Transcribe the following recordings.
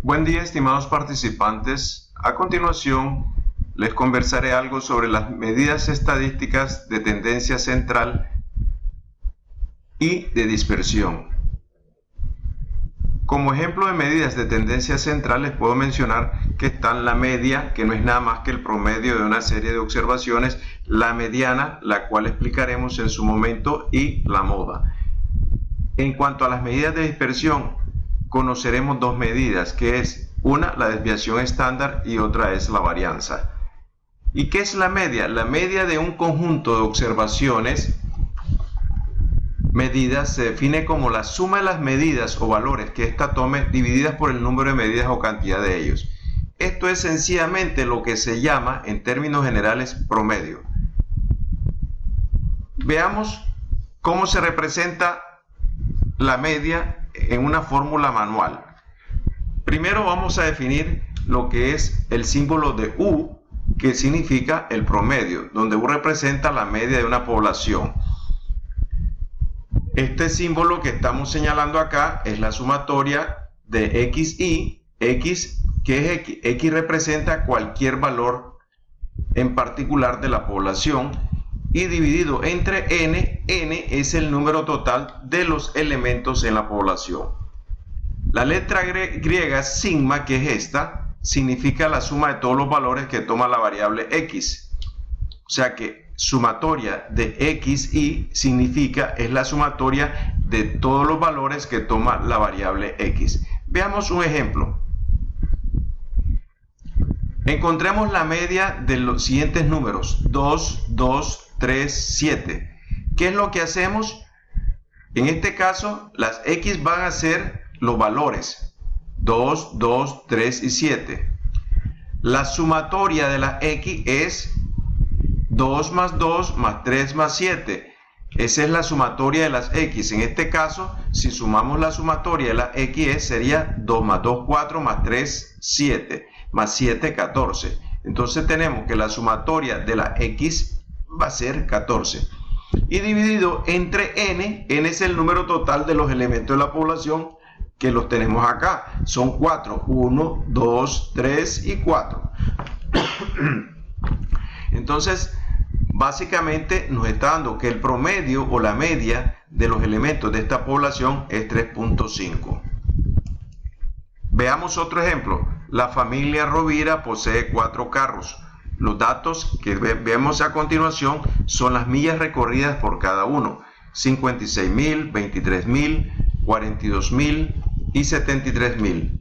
Buen día, estimados participantes. A continuación, les conversaré algo sobre las medidas estadísticas de tendencia central y de dispersión. Como ejemplo de medidas de tendencia central, les puedo mencionar que están la media, que no es nada más que el promedio de una serie de observaciones, la mediana, la cual explicaremos en su momento, y la moda. En cuanto a las medidas de dispersión, conoceremos dos medidas, que es una, la desviación estándar, y otra es la varianza. ¿Y qué es la media? La media de un conjunto de observaciones medidas se define como la suma de las medidas o valores que ésta tome divididas por el número de medidas o cantidad de ellos. Esto es sencillamente lo que se llama, en términos generales, promedio. Veamos cómo se representa la media en una fórmula manual. Primero vamos a definir lo que es el símbolo de U, que significa el promedio, donde U representa la media de una población. Este símbolo que estamos señalando acá es la sumatoria de XY, X, que es X. X representa cualquier valor en particular de la población, y dividido entre N, N es el número total de los elementos en la población. La letra griega sigma, que es esta, significa la suma de todos los valores que toma la variable X. O sea que sumatoria de XY significa, es la sumatoria de todos los valores que toma la variable X. Veamos un ejemplo. Encontremos la media de los siguientes números: 2, 2, 3, 7. ¿Qué es lo que hacemos? En este caso, las X van a ser los valores 2, 2, 3 y 7. La sumatoria de la X es 2 más 2 más 3 más 7. Esa es la sumatoria de las X. En este caso, si sumamos la sumatoria de las X, sería 2 más 2, 4 más 3, 7, más 7, 14. Entonces tenemos que la sumatoria de la X va a ser 14. Y dividido entre N, N es el número total de los elementos de la población, que los tenemos acá. Son 4. 1, 2, 3 y 4. Entonces, básicamente nos está dando que el promedio o la media de los elementos de esta población es 3.5. Veamos otro ejemplo. La familia Rovira posee 4 carros. Los datos que vemos a continuación son las millas recorridas por cada uno: 56.000, 23.000, 42.000 y 73.000.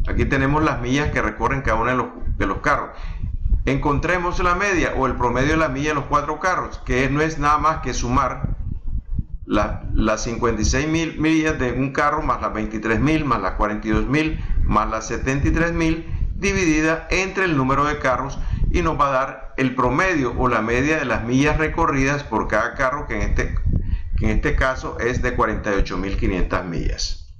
Aquí tenemos las millas que recorren cada uno de los carros. Encontremos la media o el promedio de la milla de los 4 carros, que no es nada más que sumar las 56.000 millas de un carro más las 23.000 más las 42.000 más las 73.000 dividida entre el número de carros, y nos va a dar el promedio o la media de las millas recorridas por cada carro, que en este caso es de 48.500 millas.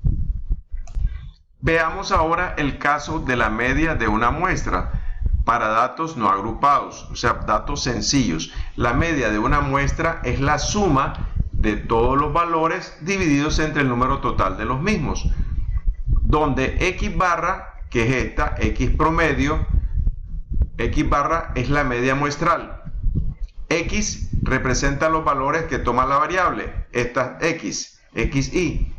Veamos ahora el caso de la media de una muestra para datos no agrupados, o sea, datos sencillos. La media de una muestra es la suma de todos los valores divididos entre el número total de los mismos, donde X barra, que es esta, X promedio, X barra es la media muestral. X representa los valores que toma la variable, esta X, XY,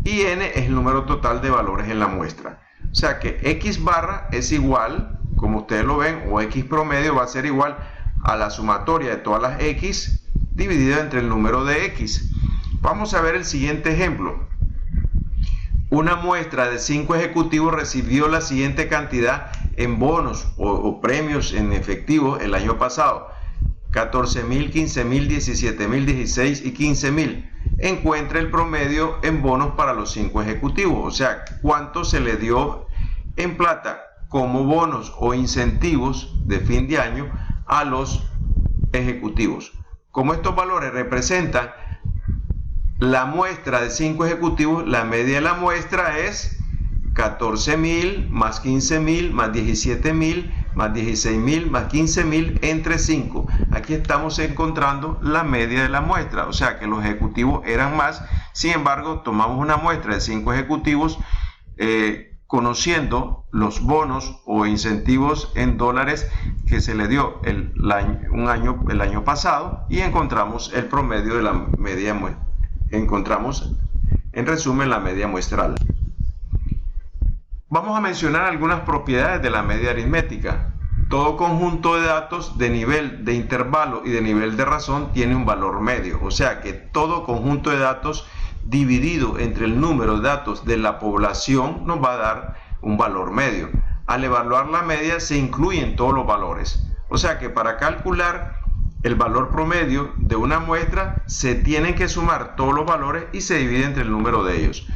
y N es el número total de valores en la muestra. O sea que X barra es igual, como ustedes lo ven, o X promedio va a ser igual a la sumatoria de todas las X dividida entre el número de X. Vamos a ver el siguiente ejemplo. Una muestra de 5 ejecutivos recibió la siguiente cantidad en bonos o premios en efectivo el año pasado: 14.000, 15.000, 17.000, 16 y 15.000. Encuentra el promedio en bonos para los 5 ejecutivos, o sea, cuánto se le dio en plata como bonos o incentivos de fin de año a los ejecutivos. Como estos valores representan la muestra de 5 ejecutivos, la media de la muestra es 14.000 más 15.000 más 17.000 más 16.000 más 15.000 entre 5. Aquí estamos encontrando la media de la muestra, o sea que los ejecutivos eran más. Sin embargo, tomamos una muestra de 5 ejecutivos conociendo los bonos o incentivos en dólares que se le dio el año pasado, y encontramos el promedio de la media, encontramos en resumen la media muestral. Vamos a mencionar algunas propiedades de la media aritmética. Todo conjunto de datos de nivel de intervalo y de nivel de razón tiene un valor medio, o sea que todo conjunto de datos dividido entre el número de datos de la población nos va a dar un valor medio. Al evaluar la media se incluyen todos los valores, o sea que para calcular el valor promedio de una muestra se tienen que sumar todos los valores y se divide entre el número de ellos.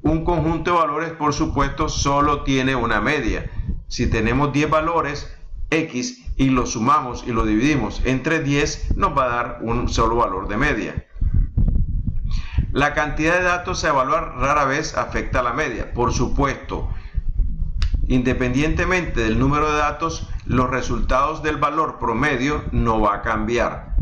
Un conjunto de valores, por supuesto, solo tiene una media. Si tenemos 10 valores X y los sumamos y lo dividimos entre 10, nos va a dar un solo valor de media. La cantidad de datos a evaluar rara vez afecta a la media. Por supuesto, independientemente del número de datos, los resultados del valor promedio no va a cambiar.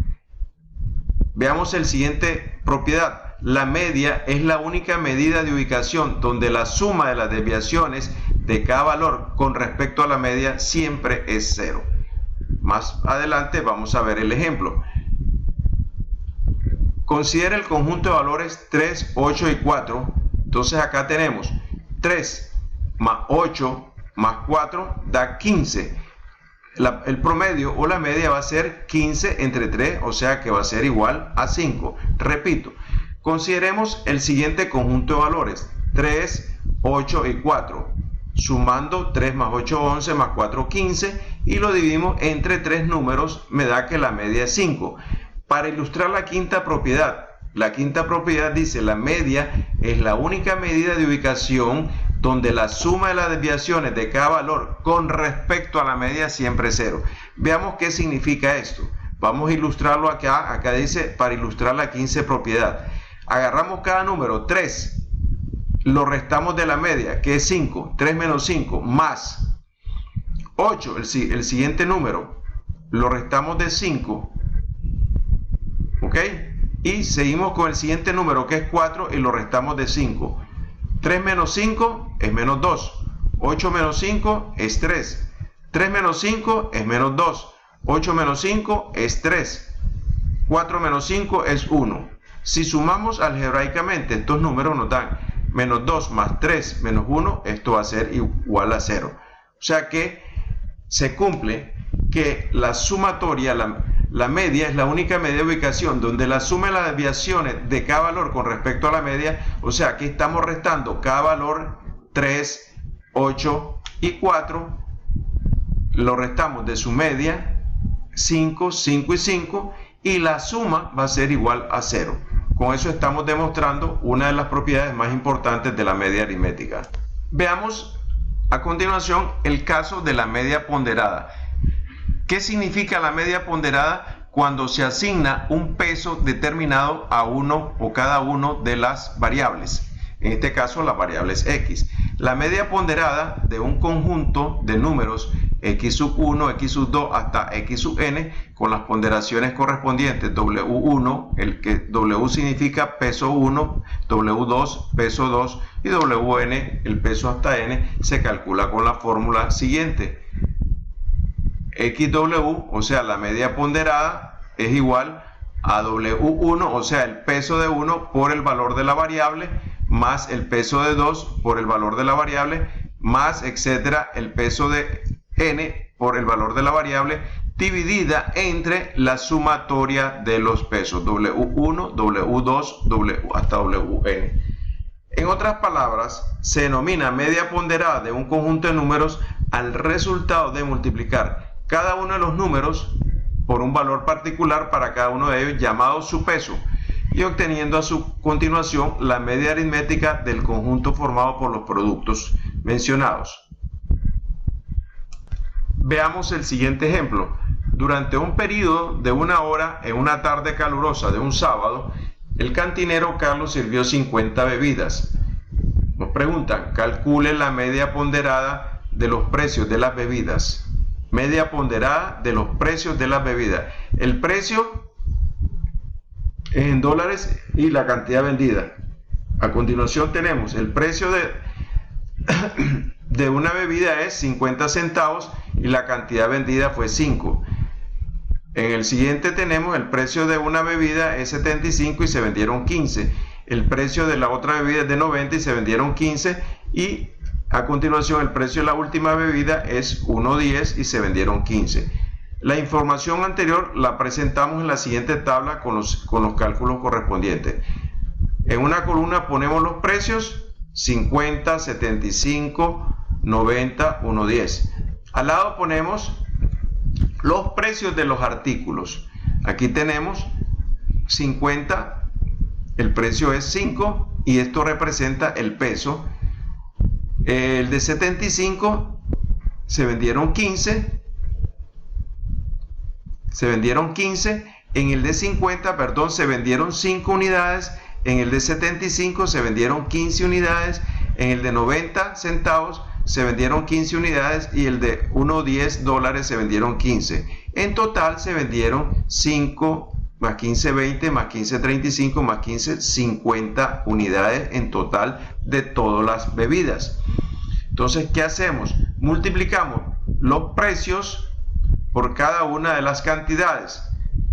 Veamos el siguiente propiedad. La media es la única medida de ubicación donde la suma de las desviaciones de cada valor con respecto a la media siempre es 0. Más adelante vamos a ver el ejemplo. Considera el conjunto de valores 3, 8 y 4. Entonces acá tenemos 3 más 8 más 4 da 15. El promedio o la media va a ser 15 entre 3, o sea que va a ser igual a 5. Repito, consideremos el siguiente conjunto de valores, 3, 8 y 4. Sumando 3 más 8, 11 más 4, 15, y lo dividimos entre 3 números, me da que la media es 5. Para ilustrar la quinta propiedad dice: la media es la única medida de ubicación donde la suma de las desviaciones de cada valor con respecto a la media siempre es 0. Veamos qué significa esto. Vamos a ilustrarlo acá. Acá dice, para ilustrar la 15 propiedad. Agarramos cada número, 3, lo restamos de la media, que es 5, 3 menos 5, más 8, el siguiente número, lo restamos de 5, ¿ok? Y seguimos con el siguiente número, que es 4, y lo restamos de 5. 3 menos 5 es menos 2, 8 menos 5 es 3, 3 menos 5 es menos 2, 8 menos 5 es 3, 4 menos 5 es 1. Si sumamos algebraicamente estos números nos dan menos 2 más 3 menos 1, esto va a ser igual a 0. O sea que se cumple que la sumatoria, la media es la única medida de ubicación donde la suma de las desviaciones de cada valor con respecto a la media, o sea que estamos restando cada valor 3, 8 y 4, lo restamos de su media 5, 5 y 5, y la suma va a ser igual a 0. Con eso estamos demostrando una de las propiedades más importantes de la media aritmética. Veamos a continuación el caso de la media ponderada. ¿Qué significa la media ponderada? Cuando se asigna un peso determinado a uno o cada uno de las variables. En este caso la variable es x. La media ponderada de un conjunto de números x sub 1, x sub 2 hasta x sub n, con las ponderaciones correspondientes W1, el que W significa peso 1, W2 peso 2 y Wn el peso hasta n, se calcula con la fórmula siguiente. XW, o sea la media ponderada, es igual a W1, o sea el peso de 1 por el valor de la variable, más el peso de 2 por el valor de la variable, más etcétera el peso de n por el valor de la variable, dividida entre la sumatoria de los pesos W1, W2, W hasta Wn. En otras palabras, se denomina media ponderada de un conjunto de números al resultado de multiplicar cada uno de los números por un valor particular para cada uno de ellos, llamado su peso, y obteniendo a su continuación la media aritmética del conjunto formado por los productos mencionados. Veamos el siguiente ejemplo. Durante un periodo de 1 hora en una tarde calurosa de un sábado, el cantinero Carlos sirvió 50 bebidas. Nos preguntan, calcule la media ponderada de los precios de las bebidas. Media ponderada de los precios de las bebidas. El precio en dólares y la cantidad vendida. A continuación tenemos el precio de de una bebida es 50 centavos y la cantidad vendida fue 5. En el siguiente tenemos el precio de una bebida es 75 y se vendieron 15. El precio de la otra bebida es de 90 y se vendieron 15. Y a continuación el precio de la última bebida es 1.10 y se vendieron 15. La información anterior la presentamos en la siguiente tabla con los cálculos correspondientes. En una columna ponemos los precios 50, 75, 90, 1.10. Al lado ponemos los precios de los artículos. Aquí tenemos 50, el precio es 5 y esto representa el peso. El de 75 se vendieron 15. En el de 50, perdón, se vendieron 5 unidades. En el de 75 se vendieron 15 unidades. En el de 90 centavos se vendieron 15 unidades y el de $1.10 se vendieron 15. En total se vendieron 5 más 15, 20, más 15, 35, más 15, 50 unidades en total de todas las bebidas. Entonces, ¿qué hacemos? Multiplicamos los precios por cada una de las cantidades.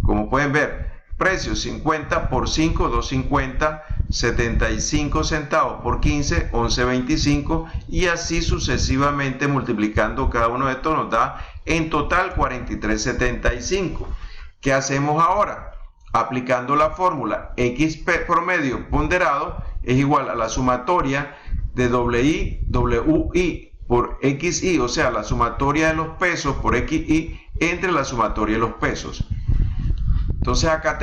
Como pueden ver, precios 50 por 5, 2.50, 75 centavos por 15, 11.25 y así sucesivamente multiplicando cada uno de estos nos da en total 43.75. ¿Qué hacemos ahora? Aplicando la fórmula X promedio ponderado es igual a la sumatoria de WI por XI, o sea, la sumatoria de los pesos por XI entre la sumatoria de los pesos. Entonces acá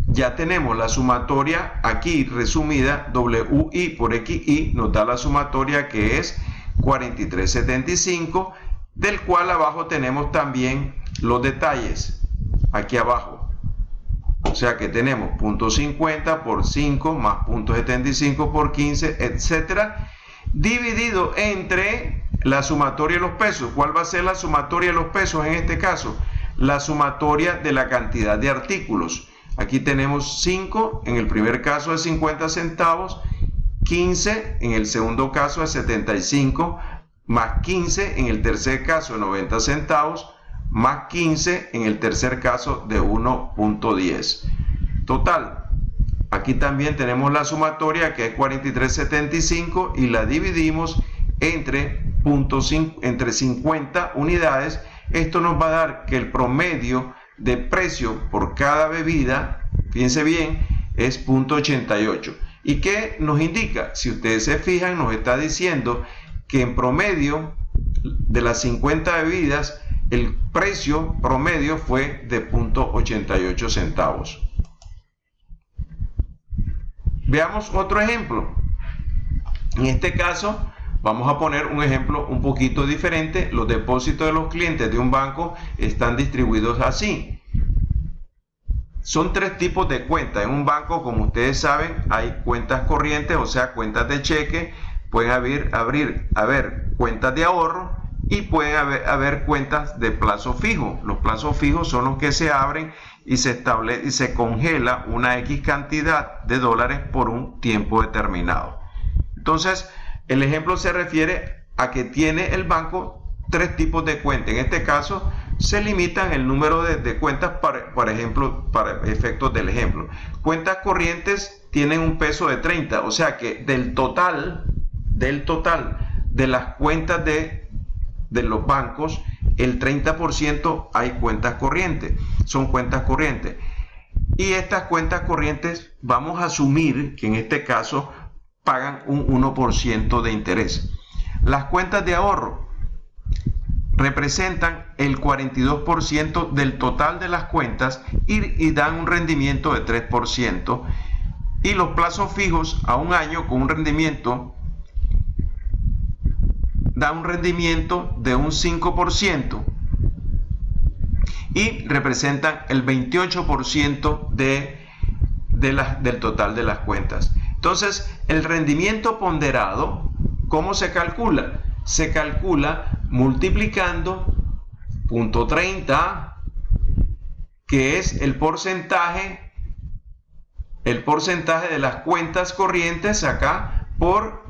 ya tenemos la sumatoria aquí resumida, WI por XI nos da la sumatoria que es 43.75, del cual abajo tenemos también los detalles, aquí abajo. O sea que tenemos 0.50 por 5 más 0.75 por 15, etcétera, dividido entre la sumatoria de los pesos. ¿Cuál va a ser la sumatoria de los pesos en este caso? La sumatoria de la cantidad de artículos. Aquí tenemos 5, en el primer caso es 50 centavos, 15 en el segundo caso es 75, más 15 en el tercer caso de 90 centavos, más 15 en el tercer caso de 1.10. Total, aquí también tenemos la sumatoria que es 43.75 y la dividimos entre 50 unidades. Esto nos va a dar que el promedio de precio por cada bebida, fíjense bien, es 0.88. ¿Y qué nos indica? Si ustedes se fijan, nos está diciendo que en promedio de las 50 bebidas, el precio promedio fue de 0.88 centavos. Veamos otro ejemplo. En este caso, vamos a poner un ejemplo un poquito diferente. Los depósitos de los clientes de un banco están distribuidos así. Son 3 tipos de cuentas. En un banco, como ustedes saben, hay cuentas corrientes, o sea, cuentas de cheque. Pueden haber cuentas de ahorro y pueden haber cuentas de plazo fijo. Los plazos fijos son los que se abren y se congela una X cantidad de dólares por un tiempo determinado. Entonces, el ejemplo se refiere a que tiene el banco 3 tipos de cuentas. En este caso, se limitan el número de cuentas, por ejemplo, para efectos del ejemplo. Cuentas corrientes tienen un peso de 30, o sea que del total de las cuentas de los bancos, el 30% hay cuentas corrientes, son cuentas corrientes. Y estas cuentas corrientes vamos a asumir que en este caso pagan un 1% de interés. Las cuentas de ahorro representan el 42% del total de las cuentas y dan un rendimiento de 3%. Y los plazos fijos a un año con un rendimiento da un rendimiento de un 5% y representan el 28% del total de las cuentas. Entonces, el rendimiento ponderado, ¿cómo se calcula? Se calcula multiplicando 0.30, que es el porcentaje de las cuentas corrientes acá por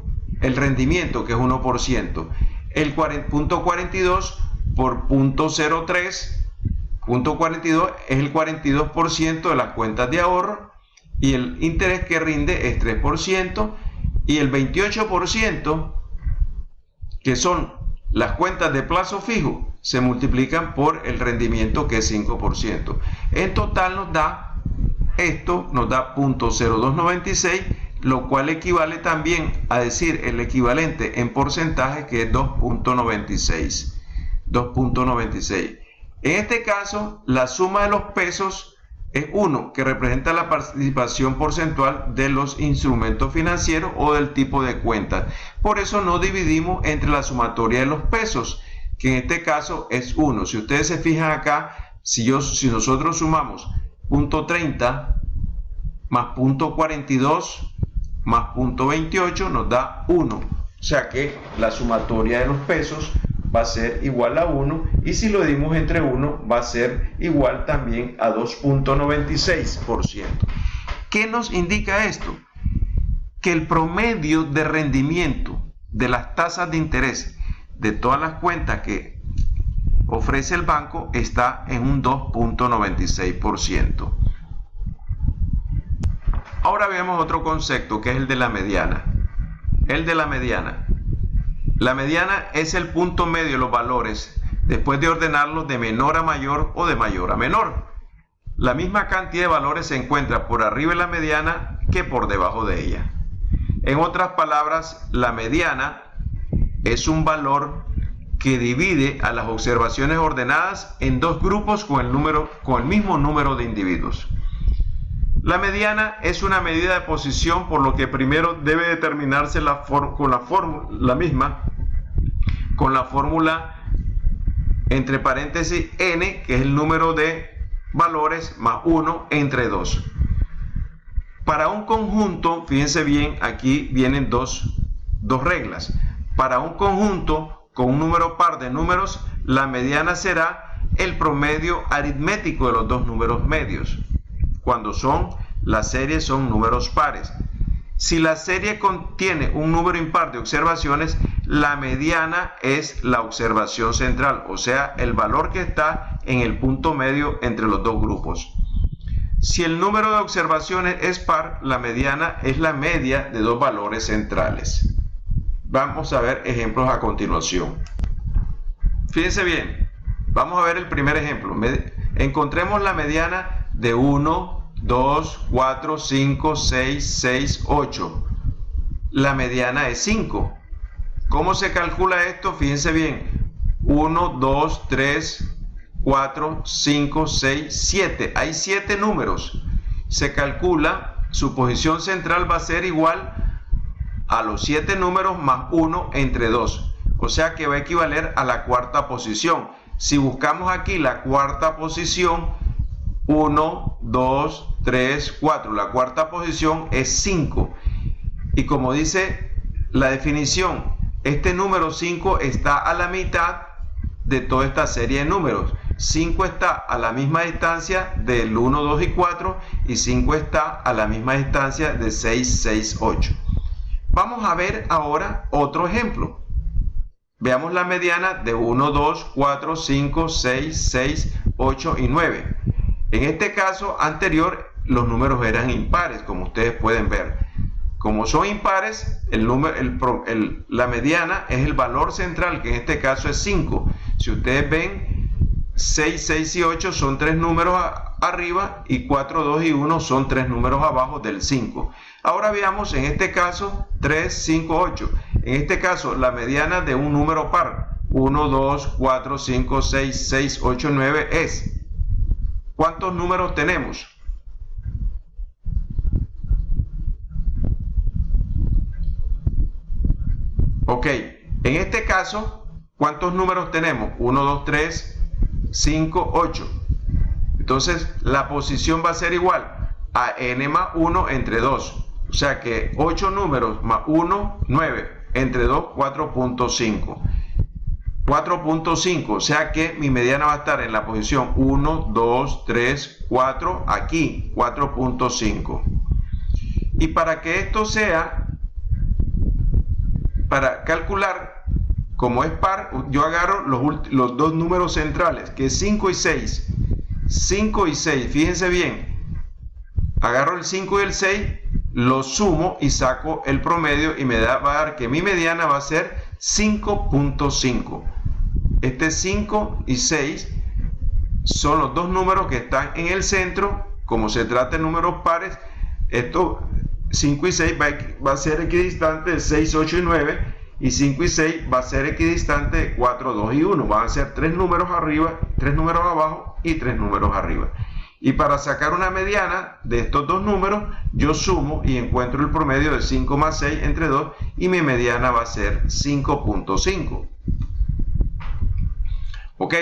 el rendimiento, que es 1%. El punto 42 por punto 03, punto 42 es el 42% de las cuentas de ahorro y el interés que rinde es 3% y el 28%, que son las cuentas de plazo fijo, se multiplican por el rendimiento, que es 5%. En total nos da 0.0296, lo cual equivale también a decir el equivalente en porcentaje, que es 2.96. 2.96. En este caso, la suma de los pesos es 1, que representa la participación porcentual de los instrumentos financieros o del tipo de cuenta. Por eso no dividimos entre la sumatoria de los pesos, que en este caso es 1. Si ustedes se fijan acá, si nosotros sumamos punto 30 más punto 42 más punto 28, nos da 1. O sea que la sumatoria de los pesos va a ser igual a 1, y si lo dimos entre 1 va a ser igual también a 2.96%. ¿Qué nos indica esto? Que el promedio de rendimiento de las tasas de interés de todas las cuentas que ofrece el banco está en un 2.96%. Ahora veamos otro concepto, que es el de la mediana. El de la mediana. La mediana es el punto medio de los valores después de ordenarlos de menor a mayor o de mayor a menor. La misma cantidad de valores se encuentra por arriba de la mediana que por debajo de ella. En otras palabras, la mediana es un valor que divide a las observaciones ordenadas en dos grupos con el mismo número de individuos. La mediana es una medida de posición, por lo que primero debe determinarse con la fórmula entre paréntesis n, que es el número de valores, más 1 entre 2. Para un conjunto, fíjense bien, aquí vienen dos reglas. Para un conjunto con un número par de números, la mediana será el promedio aritmético de los dos números medios, cuando las series son números pares. Si la serie contiene un número impar de observaciones, la mediana es la observación central, o sea, el valor que está en el punto medio entre los dos grupos. Si el número de observaciones es par, la mediana es la media de dos valores centrales. Vamos a ver ejemplos a continuación. Fíjense bien, vamos a ver el primer ejemplo. Encontremos la mediana de 1, 2, 4, 5, 6, 6, 8. La mediana es 5. ¿Cómo se calcula esto? Fíjense bien. 1, 2, 3, 4, 5, 6, 7. Hay 7 números. Se calcula, su posición central va a ser igual a los 7 números más 1 entre 2. O sea que va a equivaler a la cuarta posición. Si buscamos aquí la cuarta posición, 1, 2, 3, 4. La cuarta posición es 5. Y como dice la definición, este número 5 está a la mitad de toda esta serie de números. 5 está a la misma distancia del 1, 2 y 4, y 5 está a la misma distancia de 6, 6, 8. Vamos a ver ahora otro ejemplo. Veamos la mediana de 1, 2, 4, 5, 6, 6, 8 y 9. En este caso anterior, los números eran impares, como ustedes pueden ver. Como son impares, la mediana es el valor central, que en este caso es 5. Si ustedes ven, 6, 6 y 8 son 3 números arriba, y 4, 2 y 1 son 3 números abajo del 5. Ahora veamos en este caso 3, 5, 8. En este caso la mediana de un número par, 1, 2, 4, 5, 6, 6, 8, 9 es... ¿Cuántos números tenemos? Ok, en este caso, ¿cuántos números tenemos? 1, 2, 3, 5, 8. Entonces, la posición va a ser igual a n más 1 entre 2. O sea que 8 números más 1, 9. Entre 2, 4.5. 4.5, o sea que mi mediana va a estar en la posición 1, 2, 3, 4, aquí 4.5. Y para que esto sea para calcular, como es par, yo agarro los dos números centrales, que es 5 y 6. 5 y 6, fíjense bien, agarro el 5 y el 6, los sumo y saco el promedio y va a dar que mi mediana va a ser 5.5. Este 5 y 6 son los dos números que están en el centro. Como se trata de números pares, esto 5 y 6 va a ser equidistante de 6, 8 y 9, y 5 y 6 va a ser equidistante de 4, 2 y 1. Van a ser 3 números arriba, 3 números abajo y 3 números arriba. Y para sacar una mediana de estos dos números, yo sumo y encuentro el promedio de 5 más 6 entre 2, y mi mediana va a ser 5.5. Ok,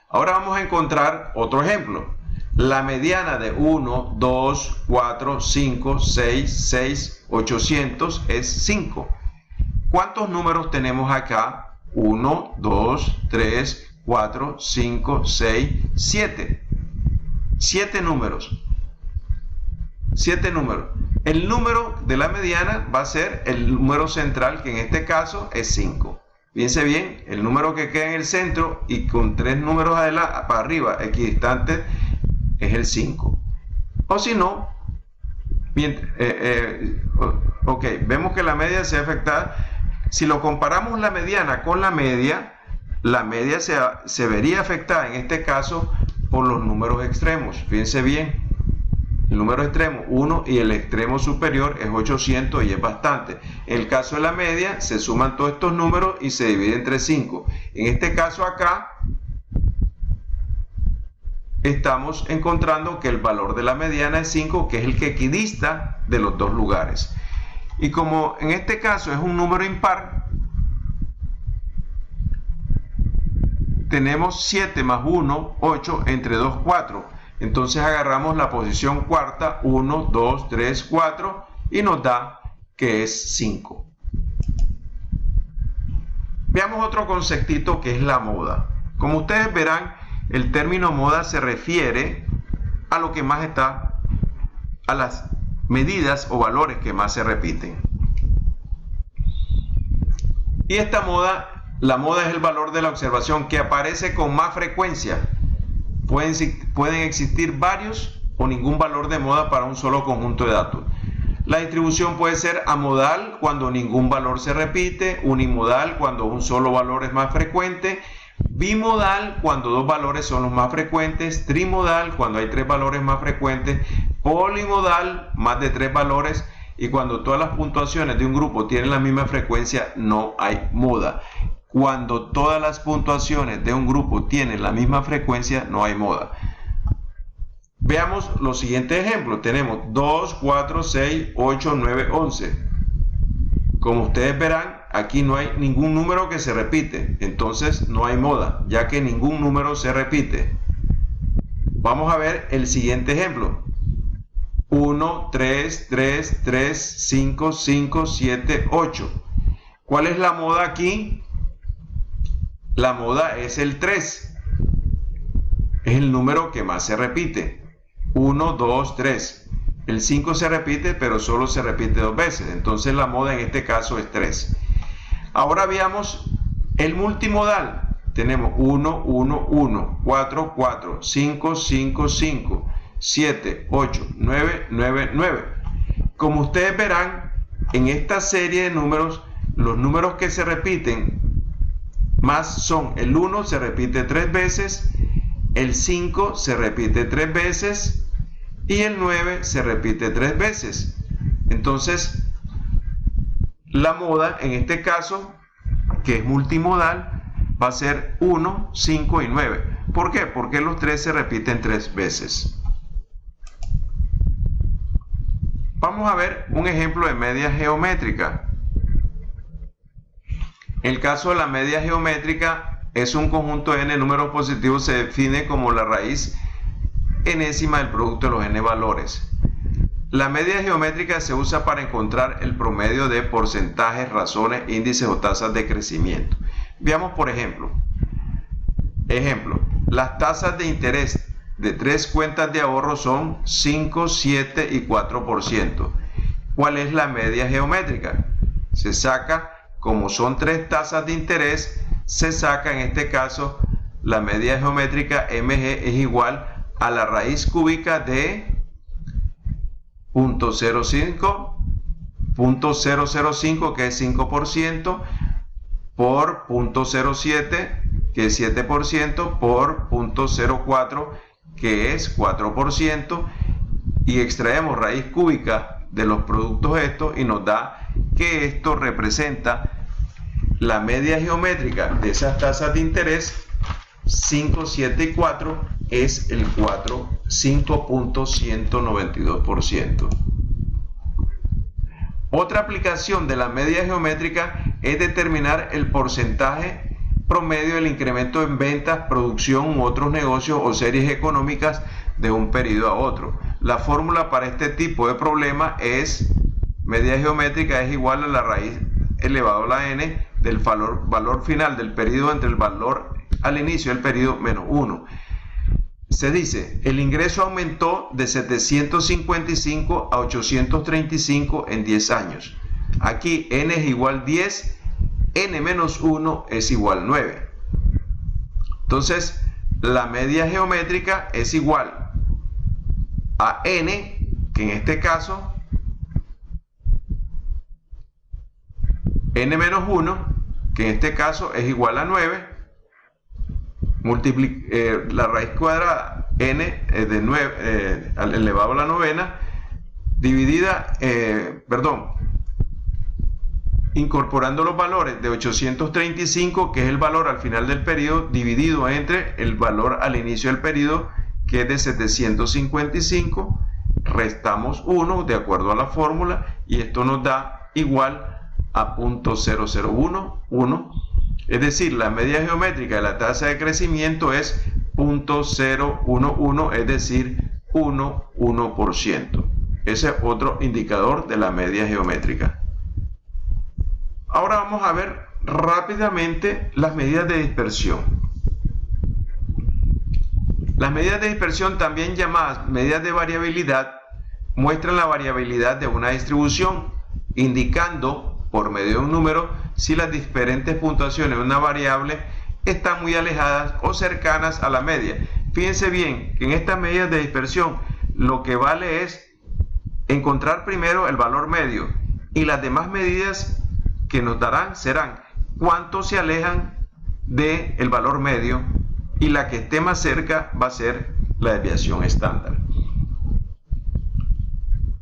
ahora vamos a encontrar otro ejemplo. La mediana de 1, 2, 4, 5, 6, 800 es 5. ¿Cuántos números tenemos acá? 1, 2, 3, 4, 5, 6, 7. 7 números. 7 números. El número de la mediana va a ser el número central, que en este caso es 5. Fíjense bien, el número que queda en el centro y con 3 números para arriba equidistantes es el 5. O si no, ok, vemos que la media se ve afectada. Si lo comparamos la mediana con la media se vería afectada en este caso por los números extremos. Fíjense bien, el número extremo 1 y el extremo superior es 800 y es bastante. En el caso de la media se suman todos estos números y se divide entre 5. En este caso acá estamos encontrando que el valor de la mediana es 5, que es el que equidista de los dos lugares. Y como en este caso es un número impar, tenemos 7 más 1, 8, entre 2, 4. Entonces agarramos la posición cuarta, 1, 2, 3, 4, y nos da que es 5. Veamos otro conceptito que es la moda. Como ustedes verán, el término moda se refiere a lo que más está, a las medidas o valores que más se repiten. Y esta moda, la moda es el valor de la observación que aparece con más frecuencia. Pueden existir varios o ningún valor de moda para un solo conjunto de datos. La distribución puede ser amodal cuando ningún valor se repite, unimodal cuando un solo valor es más frecuente, bimodal cuando dos valores son los más frecuentes, trimodal cuando hay 3 valores más frecuentes, polimodal más de 3 valores, y cuando todas las puntuaciones de un grupo tienen la misma frecuencia no hay moda. Cuando todas las puntuaciones de un grupo tienen la misma frecuencia no hay moda. Veamos los siguientes ejemplos. Tenemos 2, 4, 6, 8, 9, 11. Como ustedes verán, aquí no hay ningún número que se repite, entonces no hay moda, ya que ningún número se repite. Vamos a ver el siguiente ejemplo. 1, 3, 3, 3, 5, 5, 7, 8. ¿Cuál es la moda aquí? La moda es el 3. Es el número que más se repite. 1, 2, 3. El 5 se repite, pero solo se repite 2 veces. Entonces la moda en este caso es 3. Ahora veamos el multimodal. Tenemos 1, 1, 1, 4, 4, 5, 5, 5, 7, 8, 9, 9, 9. Como ustedes verán, en esta serie de números, los números que se repiten más son el 1 se repite 3 veces, el 5 se repite 3 veces y el 9 se repite 3 veces. Entonces, la moda en este caso, que es multimodal, va a ser 1, 5 y 9. ¿Por qué? Porque los 3 se repiten 3 veces. Vamos a ver un ejemplo de media geométrica. El caso de la media geométrica es un conjunto de n números positivos, se define como la raíz enésima del producto de los n valores. La media geométrica se usa para encontrar el promedio de porcentajes, razones, índices o tasas de crecimiento. Veamos por ejemplo. Las tasas de interés de 3 cuentas de ahorro son 5, 7 y 4%. ¿Cuál es la media geométrica? Se saca como son 3 tasas de interés, se saca en este caso la media geométrica mg es igual a la raíz cúbica de 0.05 que es 5%, por 0.07 que es 7%, por 0.04 que es 4%, y extraemos raíz cúbica de los productos estos y nos da que esto representa la media geométrica de esas tasas de interés. 5, 7 y 4 es el 5.192%. Otra aplicación de la media geométrica es determinar el porcentaje promedio del incremento en ventas, producción u otros negocios o series económicas de un periodo a otro. La fórmula para este tipo de problema es media geométrica es igual a la raíz elevado a la n del valor final del periodo entre el valor al inicio del periodo menos 1. Se dice, el ingreso aumentó de 755 a 835 en 10 años. Aquí n es igual 10, n menos 1 es igual 9. Entonces, la media geométrica es igual a n, que en este caso, n menos 1, que en este caso es igual a 9, la raíz cuadrada n de 9 elevado a la novena, dividida, incorporando los valores de 835, que es el valor al final del periodo, dividido entre el valor al inicio del periodo, que es de 755, restamos 1 de acuerdo a la fórmula, y esto nos da igual a 0.0011. Es decir, la media geométrica de la tasa de crecimiento es 0.011, es decir, 1%. Ese es otro indicador de la media geométrica. Ahora vamos a ver rápidamente las medidas de dispersión. Las medidas de dispersión, también llamadas medidas de variabilidad, muestran la variabilidad de una distribución, indicando por medio de un número si las diferentes puntuaciones de una variable están muy alejadas o cercanas a la media. Fíjense bien que en estas medidas de dispersión lo que vale es encontrar primero el valor medio, y las demás medidas que nos darán serán cuánto se alejan del valor medio, y la que esté más cerca va a ser la desviación estándar.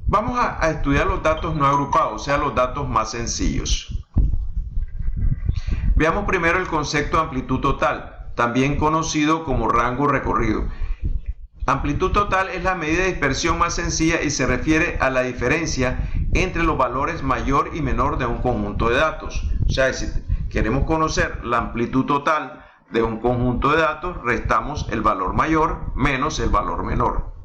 Vamos a estudiar los datos no agrupados, o sea, los datos más sencillos. Veamos primero el concepto de amplitud total, también conocido como rango recorrido. Amplitud total es la medida de dispersión más sencilla y se refiere a la diferencia entre los valores mayor y menor de un conjunto de datos. O sea, si queremos conocer la amplitud total de un conjunto de datos, restamos el valor mayor menos el valor menor.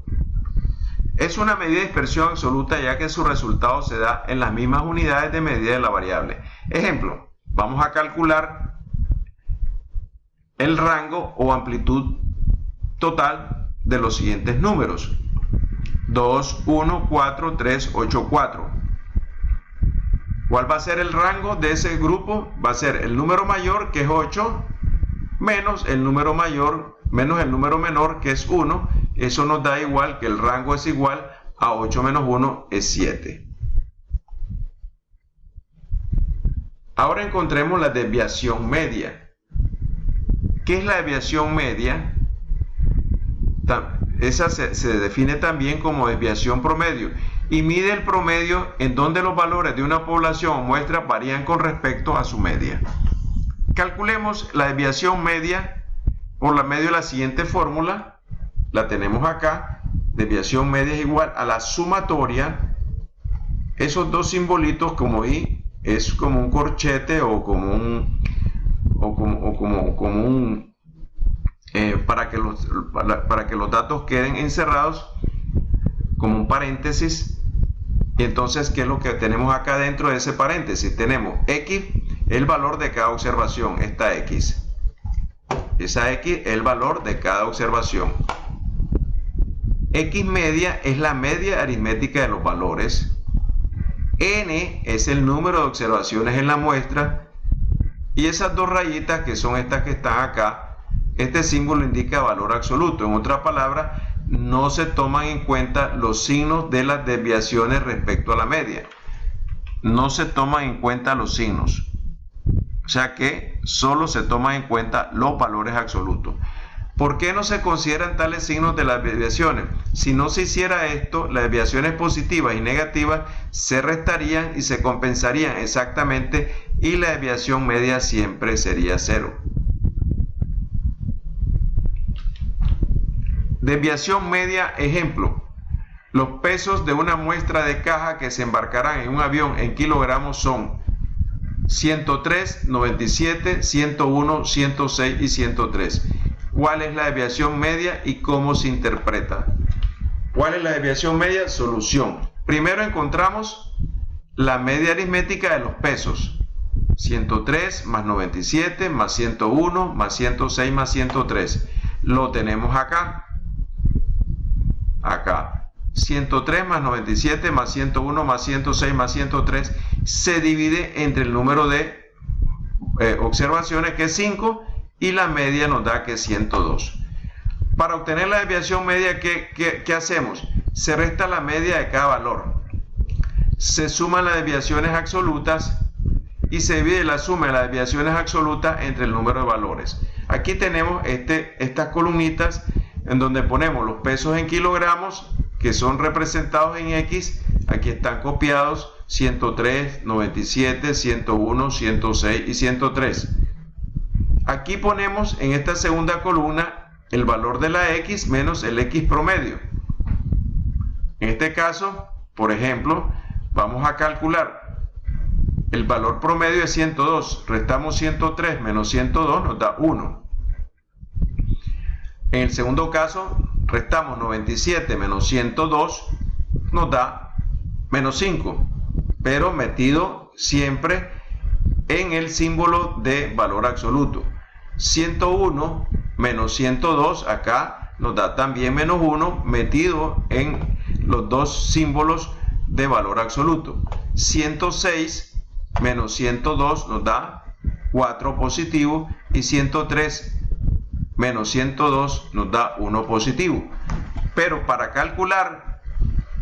Es una medida de dispersión absoluta, ya que su resultado se da en las mismas unidades de medida de la variable. Ejemplo, vamos a calcular el rango o amplitud total de los siguientes números: 2, 1, 4, 3, 8, 4. ¿Cuál va a ser el rango de ese grupo? Va a ser el número mayor, que es 8, menos el número mayor, menos el número menor, que es 1. Eso nos da igual que el rango es igual a 8 menos 1 es 7. Ahora encontremos la desviación media. ¿Qué es la desviación media? Esa se define también como desviación promedio, y mide el promedio en donde los valores de una población o muestra varían con respecto a su media. Calculemos la desviación media por la medio de la siguiente fórmula. La tenemos acá. Desviación media es igual a la sumatoria. Esos dos simbolitos, como I, es como un corchete o como un para que los datos queden encerrados, como un paréntesis. Y entonces, ¿qué es lo que tenemos acá dentro de ese paréntesis? Tenemos X, el valor de cada observación, esta X. Esa X es el valor de cada observación. X media es la media aritmética de los valores. N es el número de observaciones en la muestra, y esas dos rayitas, que son estas que están acá, este símbolo indica valor absoluto. En otras palabras, no se toman en cuenta los signos de las desviaciones respecto a la media. No se toman en cuenta los signos. O sea que solo se toman en cuenta los valores absolutos. ¿Por qué no se consideran tales signos de las desviaciones? Si no se hiciera esto, las desviaciones positivas y negativas se restarían y se compensarían exactamente, y la desviación media siempre sería 0. Desviación media, ejemplo. Los pesos de una muestra de caja que se embarcarán en un avión en kilogramos son 103, 97, 101, 106 y 103. ¿Cuál es la desviación media y cómo se interpreta? ¿Cuál es la desviación media? Solución. Primero encontramos la media aritmética de los pesos. 103 más 97 más 101 más 106 más 103. Lo tenemos acá. Acá. 103 más 97 más 101 más 106 más 103 se divide entre el número de observaciones, que es 5, y la media nos da que es 102. Para obtener la desviación media, ¿qué hacemos? Se resta la media de cada valor, se suman las desviaciones absolutas y se divide la suma de las desviaciones absolutas entre el número de valores. Aquí tenemos estas columnitas en donde ponemos los pesos en kilogramos, que son representados en X. Aquí están copiados 103, 97, 101, 106 y 103. Aquí ponemos en esta segunda columna el valor de la X menos el X promedio. En este caso, por ejemplo, vamos a calcular el valor promedio de 102. Restamos 103 menos 102, nos da 1. En el segundo caso, restamos 97 menos 102, nos da menos 5, pero metido siempre en el símbolo de valor absoluto. 101 menos 102, acá nos da también menos 1, metido en los dos símbolos de valor absoluto. 106 menos 102 nos da 4 positivo, y 103 menos 102 nos da 1 positivo. Pero para calcular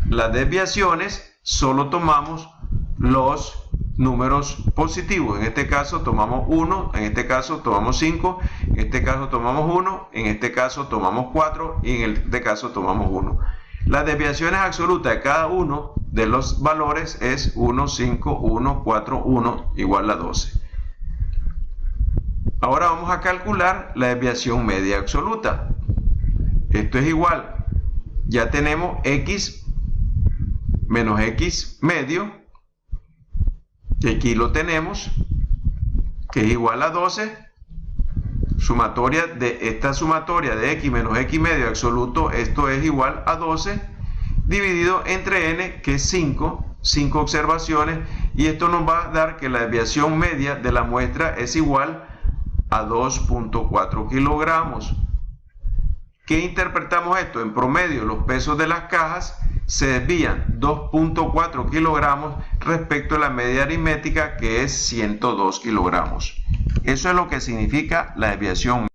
las desviaciones solo tomamos los números positivos. En este caso tomamos 1, en este caso tomamos 5, en este caso tomamos 1, en este caso tomamos 4 y en este caso tomamos 1. Las desviaciones absolutas de cada uno de los valores es 1, 5, 1, 4, 1 igual a 12. Ahora vamos a calcular la desviación media absoluta. Esto es igual. Ya tenemos X menos X medio, y aquí lo tenemos, que es igual a 12. Sumatoria de esta sumatoria de X menos X medio absoluto, esto es igual a 12, dividido entre N, que es 5 observaciones, y esto nos va a dar que la desviación media de la muestra es igual a 2.4 kilogramos. ¿Qué interpretamos esto? En promedio, los pesos de las cajas se desvían 2.4 kilogramos respecto a la media aritmética, que es 102 kilogramos. Eso es lo que significa la desviación.